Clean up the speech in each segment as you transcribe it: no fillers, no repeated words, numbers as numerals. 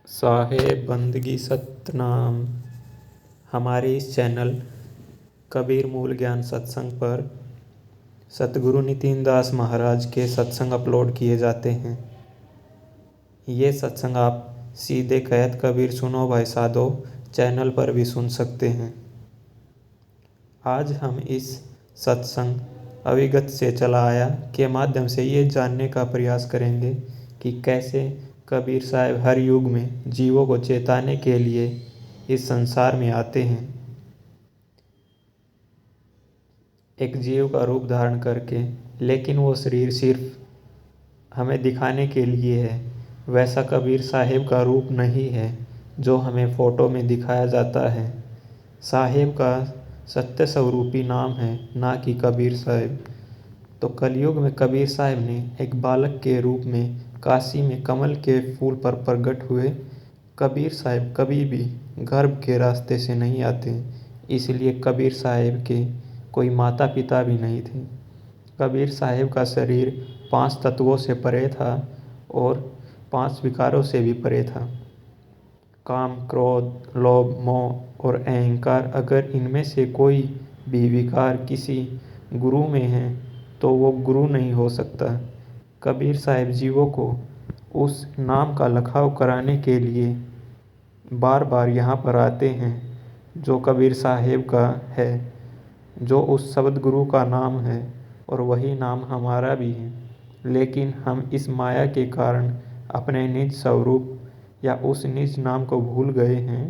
साहेब बंदगी सतनाम। हमारे इस चैनल कबीर मूल ज्ञान सत्संग पर सतगुरु नितिन दास महाराज के सत्संग अपलोड किए जाते हैं। ये सत्संग आप सीधे कहत कबीर सुनो भाई साधो चैनल पर भी सुन सकते हैं। आज हम इस सत्संग अविगत से चला आया के माध्यम से ये जानने का प्रयास करेंगे कि कैसे कबीर साहब हर युग में जीवों को चेताने के लिए इस संसार में आते हैं, एक जीव का रूप धारण करके। लेकिन वो शरीर सिर्फ हमें दिखाने के लिए है, वैसा कबीर साहेब का रूप नहीं है जो हमें फ़ोटो में दिखाया जाता है। साहेब का सत्य स्वरूपी नाम है, ना कि कबीर साहेब। तो कलयुग में कबीर साहब ने एक बालक के रूप में काशी में कमल के फूल पर प्रकट हुए। कबीर साहब कभी भी गर्भ के रास्ते से नहीं आते, इसलिए कबीर साहब के कोई माता पिता भी नहीं थे। कबीर साहब का शरीर 5 तत्वों से परे था और 5 विकारों से भी परे था। काम, क्रोध, लोभ, मोह और अहंकार, अगर इनमें से कोई भी विकार किसी गुरु में है तो वो गुरु नहीं हो सकता। कबीर साहब जीवों को उस नाम का लखाव कराने के लिए बार बार यहाँ पर आते हैं जो कबीर साहब का है, जो उस शब्द गुरु का नाम है, और वही नाम हमारा भी है। लेकिन हम इस माया के कारण अपने निज स्वरूप या उस निज नाम को भूल गए हैं।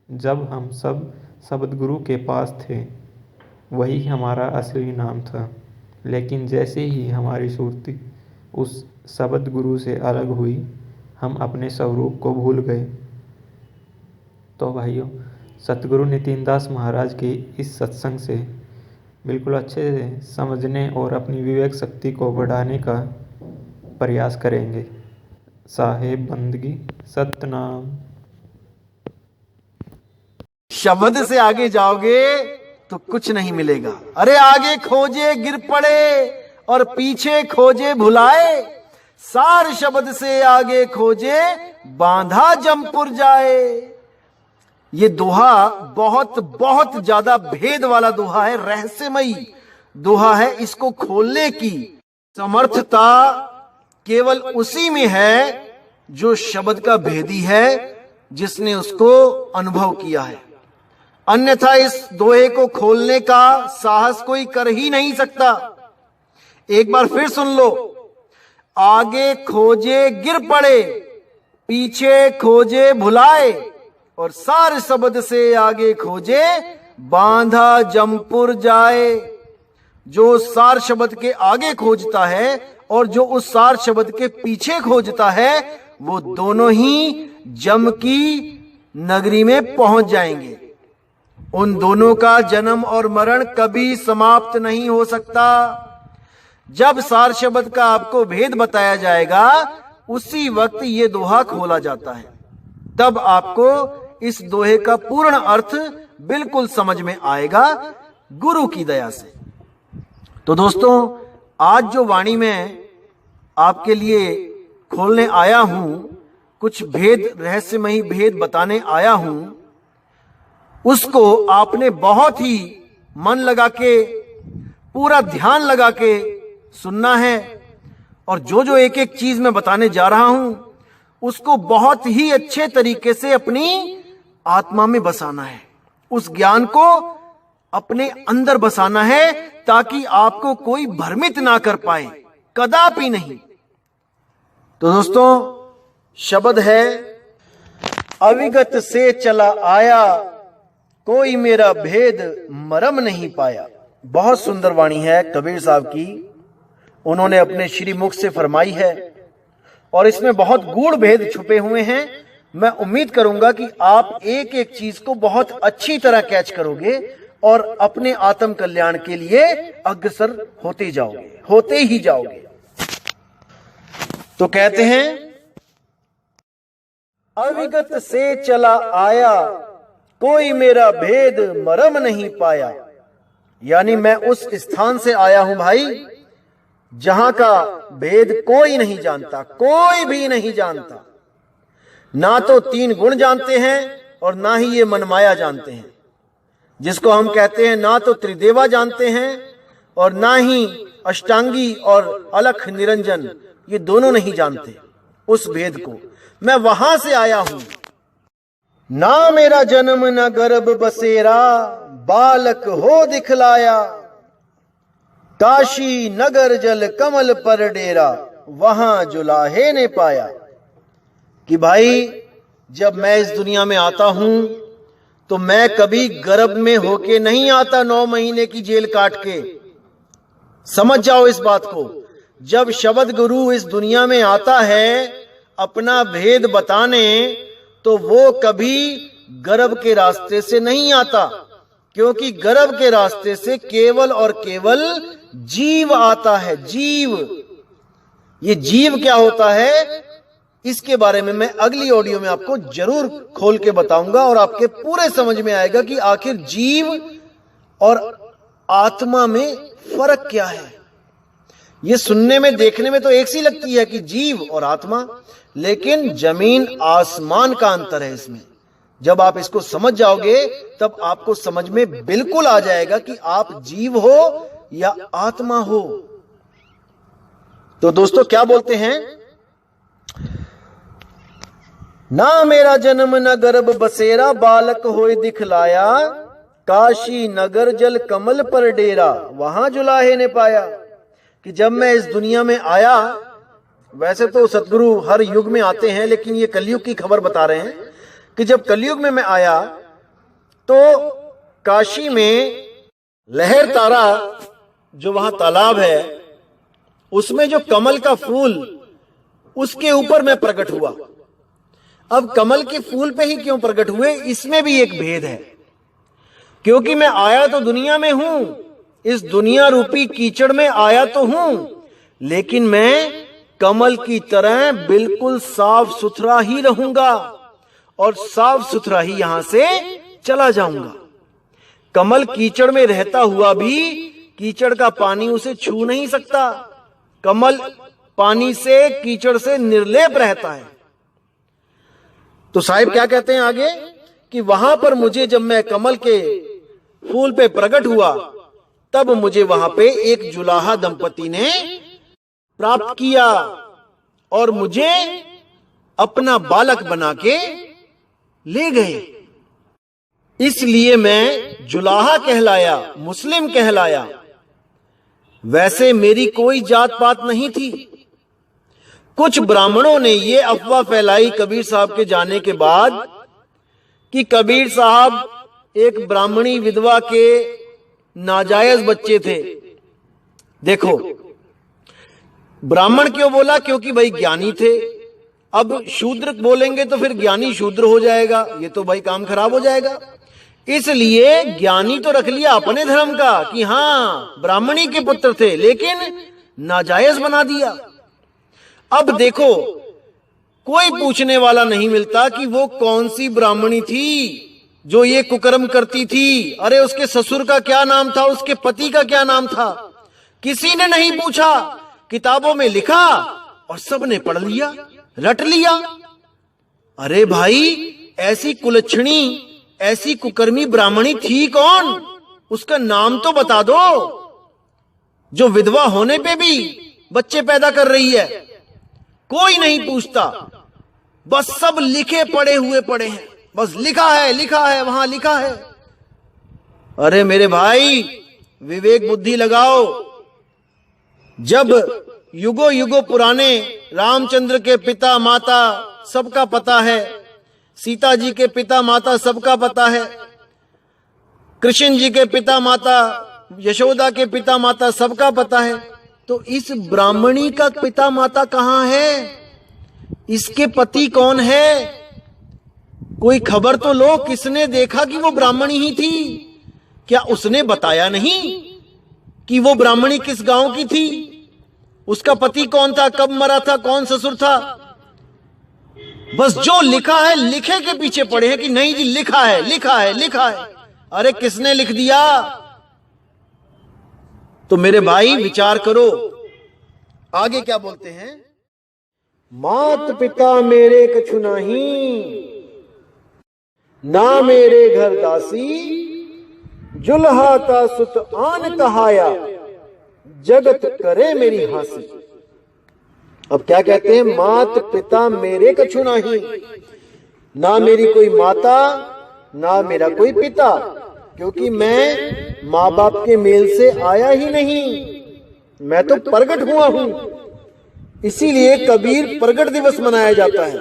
जब हम सब शब्द गुरु के पास थे वही हमारा असली नाम था, लेकिन जैसे ही हमारी सुरती उस शब्द गुरु से अलग हुई हम अपने स्वरूप को भूल गए। तो भाइयों, सतगुरु नितिन दास महाराज के इस सत्संग से बिल्कुल अच्छे से समझने और अपनी विवेक शक्ति को बढ़ाने का प्रयास करेंगे। साहेब बंदगी सतनाम। शब्द से आगे जाओगे तो कुछ नहीं मिलेगा। अरे आगे खोजे गिर पड़े और पीछे खोजे भुलाए, सार शब्द से आगे खोजे बांधा जमपुर जाए। ये दोहा बहुत बहुत ज्यादा भेद वाला दोहा है, रहस्यमयी दोहा है। इसको खोलने की समर्थता केवल उसी में है जो शब्द का भेदी है, जिसने उसको अनुभव किया है। अन्यथा इस दोहे को खोलने का साहस कोई कर ही नहीं सकता। एक बार फिर सुन लो। आगे खोजे गिर पड़े, पीछे खोजे भुलाए, और सार शब्द से आगे खोजे बांधा जमपुर जाए। जो सार शब्द के आगे खोजता है और जो उस सार शब्द के पीछे खोजता है, वो दोनों ही जम की नगरी में पहुंच जाएंगे। उन दोनों का जन्म और मरण कभी समाप्त नहीं हो सकता। जब सार शब्द का आपको भेद बताया जाएगा, उसी वक्त ये दोहा खोला जाता है। तब आपको इस दोहे का पूर्ण अर्थ बिल्कुल समझ में आएगा, गुरु की दया से। तो दोस्तों, आज जो वाणी में आपके लिए खोलने आया हूं, कुछ भेद, रहस्यमयी भेद बताने आया हूं, उसको आपने बहुत ही मन लगा के, पूरा ध्यान लगा के सुनना है। और जो जो एक एक चीज मैं बताने जा रहा हूं, उसको बहुत ही अच्छे तरीके से अपनी आत्मा में बसाना है। उस ज्ञान को अपने अंदर बसाना है, ताकि आपको कोई भ्रमित ना कर पाए, कदापि नहीं। तो दोस्तों, शब्द है, अविगत से चला आया, कोई मेरा भेद मरम नहीं पाया। बहुत सुंदर वाणी है कबीर साहब की, उन्होंने अपने श्री मुख से फरमाई है, और इसमें बहुत गूढ़ भेद छुपे हुए हैं। मैं उम्मीद करूंगा कि आप एक एक चीज को बहुत अच्छी तरह कैच करोगे और अपने आत्म कल्याण के लिए अग्रसर होते जाओगे, होते ही जाओगे। तो कहते हैं, अविगत से चला आया, कोई मेरा भेद मरम नहीं पाया। यानी मैं उस स्थान से आया हूं भाई, जहां का भेद कोई नहीं जानता, कोई भी नहीं जानता। ना तो 3 गुण जानते हैं और ना ही ये मनमाया जानते हैं, जिसको हम कहते हैं ना तो त्रिदेवा जानते हैं और ना ही अष्टांगी और अलख निरंजन, ये दोनों नहीं जानते उस भेद को। मैं वहां से आया हूं। ना मेरा जन्म न गर्भ बसेरा, बालक हो दिखलाया, काशी नगर जल कमल पर डेरा, वहां जुलाहे ने पाया। कि भाई जब मैं इस दुनिया में आता हूं तो मैं कभी गर्भ में होके नहीं आता 9 महीने की जेल काट के। समझ जाओ इस बात को। जब शब्द गुरु इस दुनिया में आता है अपना भेद बताने, तो वो कभी गर्भ के रास्ते से नहीं आता, क्योंकि गर्भ के रास्ते से केवल और केवल जीव आता है। जीव, ये जीव क्या होता है इसके बारे में मैं अगली ऑडियो में आपको जरूर खोल के बताऊंगा और आपके पूरे समझ में आएगा कि आखिर जीव और आत्मा में फर्क क्या है। ये सुनने में देखने में तो एक सी लगती है कि जीव और आत्मा, लेकिन जमीन आसमान का अंतर है इसमें। जब आप इसको समझ जाओगे तब आपको समझ में बिल्कुल आ जाएगा कि आप जीव हो या आत्मा हो। तो दोस्तों क्या बोलते हैं, ना मेरा जन्म न गर्भ बसेरा, बालक होए दिखलाया, काशी नगर जल कमल पर डेरा, वहां जुलाहे ने पाया। कि जब मैं इस दुनिया में आया, वैसे तो सतगुरु हर युग में आते हैं, लेकिन ये कलयुग की खबर बता रहे हैं कि जब कलयुग में मैं आया तो काशी में लहर तारा जो वहां तालाब है उसमें जो कमल का फूल, उसके ऊपर मैं प्रकट हुआ। अब कमल के फूल पे ही क्यों प्रकट हुए, इसमें भी एक भेद है। क्योंकि मैं आया तो दुनिया में हूं, इस दुनिया रूपी कीचड़ में आया तो हूं, लेकिन मैं कमल की तरह बिल्कुल साफ सुथरा ही रहूंगा और साफ सुथरा ही यहां से चला जाऊंगा। कमल कीचड़ में रहता हुआ भी कीचड़ का पानी उसे छू नहीं सकता। कमल पानी से, कीचड़ से निर्लेप रहता है। तो साहिब क्या कहते हैं आगे कि वहां पर मुझे, जब मैं कमल के फूल पे प्रकट हुआ, तब मुझे वहां पे एक जुलाहा दंपति ने प्राप्त किया और मुझे अपना बालक बना के ले गए। इसलिए मैं जुलाहा कहलाया, मुस्लिम कहलाया। वैसे मेरी कोई जात पात नहीं थी। कुछ ब्राह्मणों ने ये अफवाह फैलाई कबीर साहब के जाने के बाद कि कबीर साहब एक ब्राह्मणी विधवा के नाजायज बच्चे थे। देखो, ब्राह्मण क्यों बोला, क्योंकि भाई ज्ञानी थे। अब शूद्र बोलेंगे तो फिर ज्ञानी शूद्र हो जाएगा, ये तो भाई काम खराब हो जाएगा। इसलिए ज्ञानी तो रख लिया अपने धर्म का कि हां ब्राह्मणी के पुत्र थे, लेकिन नाजायज बना दिया। अब देखो, कोई पूछने वाला नहीं मिलता कि वो कौन सी ब्राह्मणी थी जो ये कुकर्म करती थी। अरे उसके ससुर का क्या नाम था, उसके पति का क्या नाम था, किसी ने नहीं पूछा। किताबों में लिखा और सबने पढ़ लिया, रट लिया। अरे भाई, ऐसी कुलच्छणी, ऐसी कुकर्मी ब्राह्मणी थी कौन, उसका नाम तो बता दो, जो विधवा होने पे भी बच्चे पैदा कर रही है। कोई नहीं पूछता, बस सब लिखे पड़े हुए पड़े हैं, बस लिखा है वहां लिखा है। अरे मेरे भाई, विवेक बुद्धि लगाओ। जब युगों युगों पुराने रामचंद्र के पिता माता सबका पता है, सीता जी के पिता माता सबका पता है, कृष्ण जी के पिता माता, यशोदा के पिता माता सबका पता है, तो इस ब्राह्मणी का पिता माता कहां है, इसके पति कौन है? कोई खबर तो लो, किसने देखा कि वो ब्राह्मणी ही थी? क्या उसने बताया नहीं कि वो ब्राह्मणी किस गांव की थी, उसका पति कौन था, कब मरा था, कौन ससुर था? बस जो लिखा है लिखे के पीछे पड़े हैं कि नहीं जी लिखा है लिखा है लिखा है। अरे किसने लिख दिया? तो मेरे भाई विचार करो। आगे क्या बोलते हैं, मात पिता मेरे कछु नहीं, ना मेरे घर दासी, जुल्हा का सुत आन कहाया, जगत करे मेरी हांसी। अब क्या कहते हैं? मात पिता मेरे कछु नहीं, ना मेरी कोई माता ना मेरा कोई पिता, क्योंकि मैं माँ बाप के मेल से आया ही नहीं, मैं तो प्रगट हुआ हूं। इसीलिए कबीर प्रगट दिवस मनाया जाता है।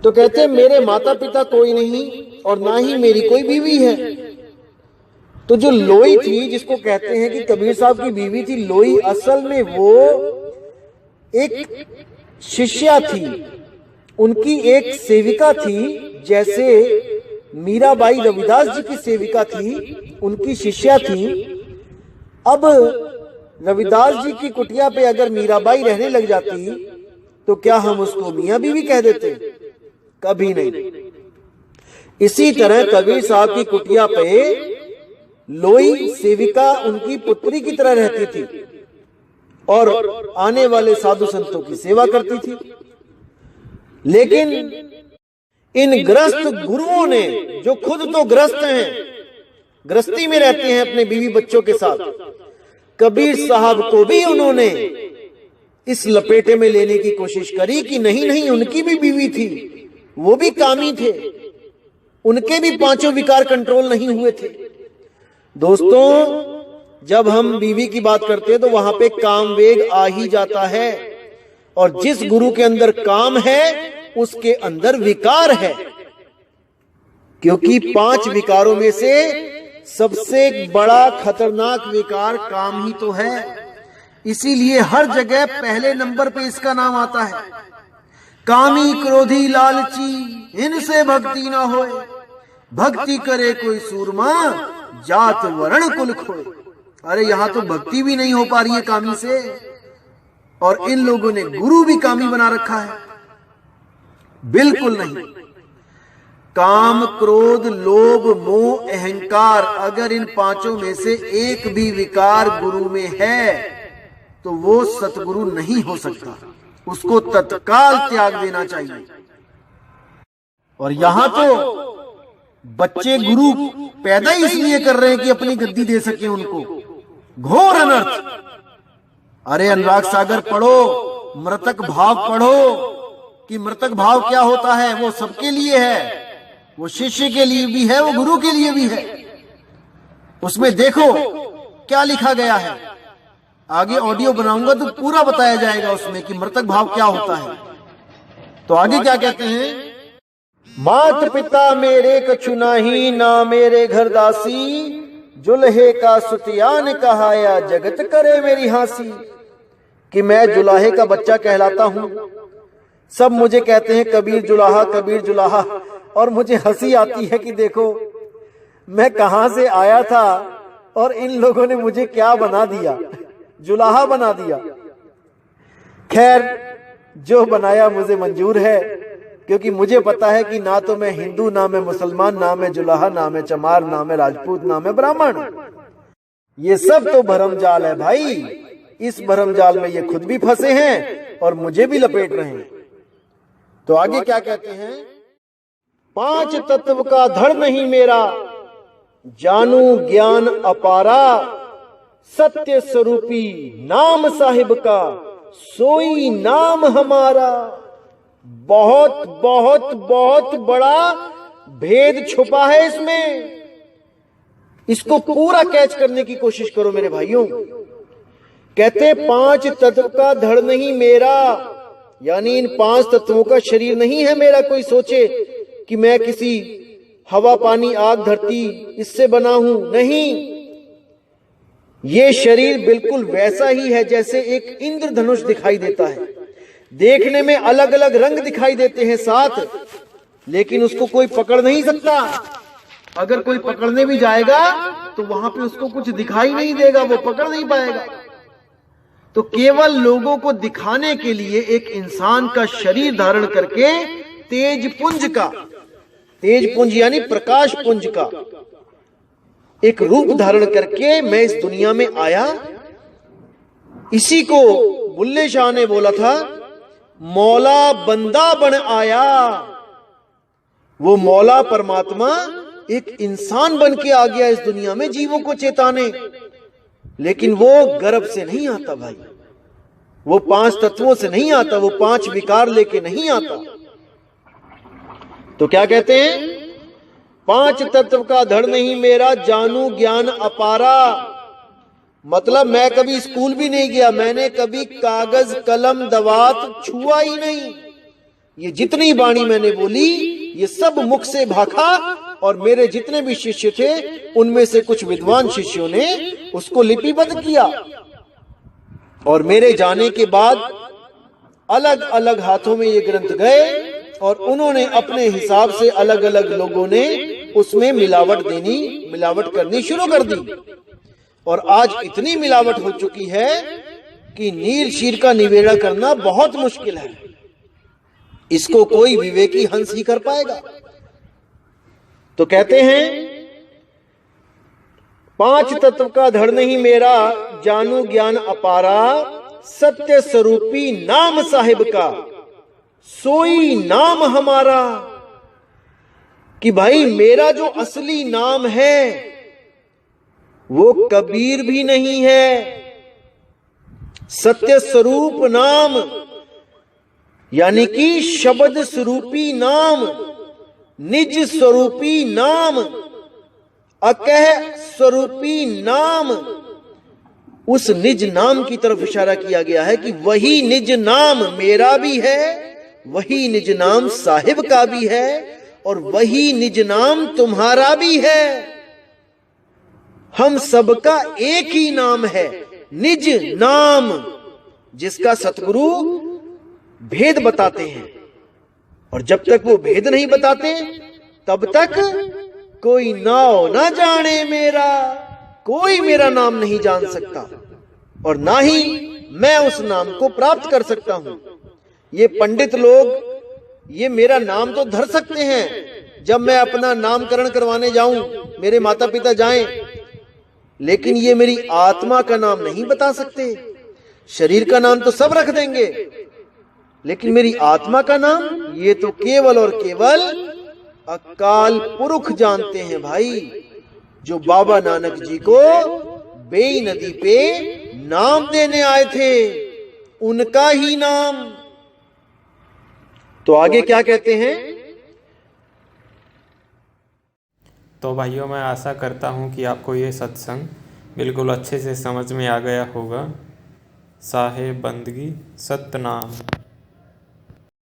तो कहते हैं मेरे माता पिता कोई नहीं और ना ही मेरी कोई बीवी है। तो जो लोई थी, जिसको कहते हैं कि कबीर साहब की बीवी थी लोई, असल में वो एक शिष्या थी, उनकी एक सेविका थी। जैसे मीराबाई रविदास जी की सेविका थी, उनकी शिष्या थी। अब रविदास जी की कुटिया पे अगर मीराबाई रहने लग जाती तो क्या हम उसको मियां बीवी कह देते? कभी नहीं। इसी तरह कबीर साहब की कुटिया पे लोई सेविका उनकी पुत्री की तरह रहती थी और आने वाले साधु संतों की सेवा करती थी। लेकिन इन ग्रस्त गुरुओं ने, जो खुद तो ग्रस्त हैं, गृहस्थी में रहते हैं अपने बीवी बच्चों के साथ, कबीर साहब को भी उन्होंने इस लपेटे में लेने की कोशिश करी कि नहीं नहीं, उनकी भी बीवी थी, वो भी कामी थे, उनके भी पांचों विकार कंट्रोल नहीं हुए थे। दोस्तों, जब हम बीवी की बात करते हैं तो वहां पे काम वेग आ ही जाता है, और जिस गुरु के अंदर काम है उसके अंदर विकार है, क्योंकि 5 विकारों में से सबसे बड़ा खतरनाक विकार काम ही तो है। इसीलिए हर जगह पहले नंबर पे इसका नाम आता है। कामी क्रोधी लालची इनसे भक्ति ना होए, भक्ति करे कोई सूरमा जात वर्ण कुल खोए। अरे यहां तो भक्ति भी नहीं हो पा रही है कामी से, और इन लोगों ने गुरु भी कामी बना रखा है। बिल्कुल नहीं। काम, क्रोध, लोभ, मोह, अहंकार, अगर इन 5 में से एक भी विकार गुरु में है तो वो सतगुरु नहीं हो सकता, उसको तत्काल त्याग देना चाहिए। और यहां तो बच्चे गुरु पैदा ही इसलिए कर रहे हैं कि अपनी गद्दी दे सके उनको। घोर अनर्थ। अरे अनुराग सागर पढ़ो, मृतक भाव पढ़ो कि मृतक भाव क्या होता है। वो सबके लिए है, वो शिष्य के लिए भी है, वो गुरु के लिए भी है। उसमें देखो क्या लिखा गया है। आगे ऑडियो बनाऊंगा तो पूरा बताया जाएगा उसमें कि मृतक भाव क्या होता है। तो आगे क्या कहते हैं? मात पिता मेरे कछु नाही, ना मेरे घर दासी, जुल्हे का सुतियान कहाया, जगत करे मेरी हांसी। कि मैं जुलाहे का बच्चा कहलाता हूं। सब मुझे कहते हैं कबीर जुलाहा, कबीर जुलाहा, और मुझे हंसी आती है कि देखो मैं कहां से आया था और इन लोगों ने मुझे क्या बना दिया, जुलाहा बना दिया। खैर, जो बनाया मुझे मंजूर है, क्योंकि मुझे पता है कि ना तो मैं हिंदू, ना मैं मुसलमान, ना मैं जुलाहा, ना मैं चमार, ना मैं राजपूत, ना मैं ब्राह्मण। ये सब तो भरमजाल है भाई। इस भरमजाल में ये खुद भी फंसे हैं और मुझे भी लपेट रहे हैं। तो आगे क्या कहते हैं? 5 तत्व का धड़ नहीं मेरा, जानू ज्ञान अपारा, सत्य स्वरूपी नाम साहिब का, सोई नाम हमारा। बहुत बहुत बहुत बड़ा भेद छुपा है इसमें। इसको पूरा कैच करने की कोशिश करो मेरे भाइयों। कहते 5 तत्व का धड़ नहीं मेरा, यानी इन 5 तत्वों का शरीर नहीं है मेरा। कोई सोचे कि मैं किसी हवा, पानी, आग, धरती इससे बना हूं, नहीं। ये शरीर बिल्कुल वैसा ही है जैसे एक इंद्रधनुष दिखाई देता है। देखने में अलग अलग रंग दिखाई देते हैं साथ, लेकिन उसको कोई पकड़ नहीं सकता। अगर कोई पकड़ने भी जाएगा तो वहां पे उसको कुछ दिखाई नहीं देगा, वो पकड़ नहीं पाएगा। तो केवल लोगों को दिखाने के लिए एक इंसान का शरीर धारण करके तेज पुंज यानी प्रकाश पुंज का एक रूप धारण करके मैं इस दुनिया में आया। इसी को बुल्ले शाह ने बोला था, मौला बंदा बन आया। वो मौला परमात्मा एक इंसान बन के आ गया इस दुनिया में जीवों को चेताने। लेकिन वो गर्भ से नहीं आता भाई, वो 5 तत्वों से नहीं आता, वो 5 विकार लेके नहीं आता। तो क्या कहते हैं, 5 तत्व का धड़ नहीं मेरा, जानू ज्ञान अपारा। मतलब मैं कभी स्कूल भी नहीं गया, मैंने कभी कागज कलम दवात छुआ ही नहीं। ये जितनी वाणी मैंने बोली ये सब मुख से भाखा, और मेरे जितने भी शिष्य थे उनमें से कुछ विद्वान शिष्यों ने उसको लिपिबद्ध किया। और मेरे जाने के बाद अलग अलग हाथों में ये ग्रंथ गए, और उन्होंने अपने हिसाब से अलग अलग लोगों ने उसमें मिलावट करनी शुरू कर दी। और आज इतनी मिलावट हो चुकी है कि नीर शीर का निवेड़ा करना बहुत मुश्किल है। इसको कोई विवेकी हंस ही कर पाएगा। तो कहते हैं 5 तत्व का धड़ नहीं मेरा, जानू ज्ञान अपारा। सत्य स्वरूपी नाम साहिब का, सोई नाम हमारा। कि भाई मेरा जो असली नाम है वो कबीर भी नहीं है। सत्य स्वरूप नाम यानी कि शब्द स्वरूपी नाम, निज स्वरूपी नाम, अकह स्वरूपी नाम। उस निज नाम की तरफ इशारा किया गया है कि वही निज नाम मेरा भी है, वही निज नाम साहिब का भी है, और वही निज नाम तुम्हारा भी है। हम सबका एक ही नाम है, निज नाम, जिसका सतगुरु भेद बताते हैं। और जब तक वो भेद नहीं बताते तब तक कोई नाम ना जाने मेरा, कोई मेरा नाम नहीं जान सकता, और ना ही मैं उस नाम को प्राप्त कर सकता हूं। ये पंडित लोग ये मेरा नाम तो धर सकते हैं, जब मैं अपना नामकरण करवाने जाऊं, मेरे माता पिता जाएं, लेकिन ये मेरी आत्मा का नाम नहीं बता सकते। शरीर का नाम तो सब रख देंगे, लेकिन मेरी आत्मा का नाम ये तो केवल और केवल अकाल पुरुष जानते हैं भाई। जो बाबा नानक जी को बेई नदी पे नाम देने आए थे, उनका ही नाम। तो आगे क्या कहते हैं। तो भाइयों, मैं आशा करता हूँ कि आपको ये सत्संग बिल्कुल अच्छे से समझ में आ गया होगा। साहेब बंदगी सतनाम।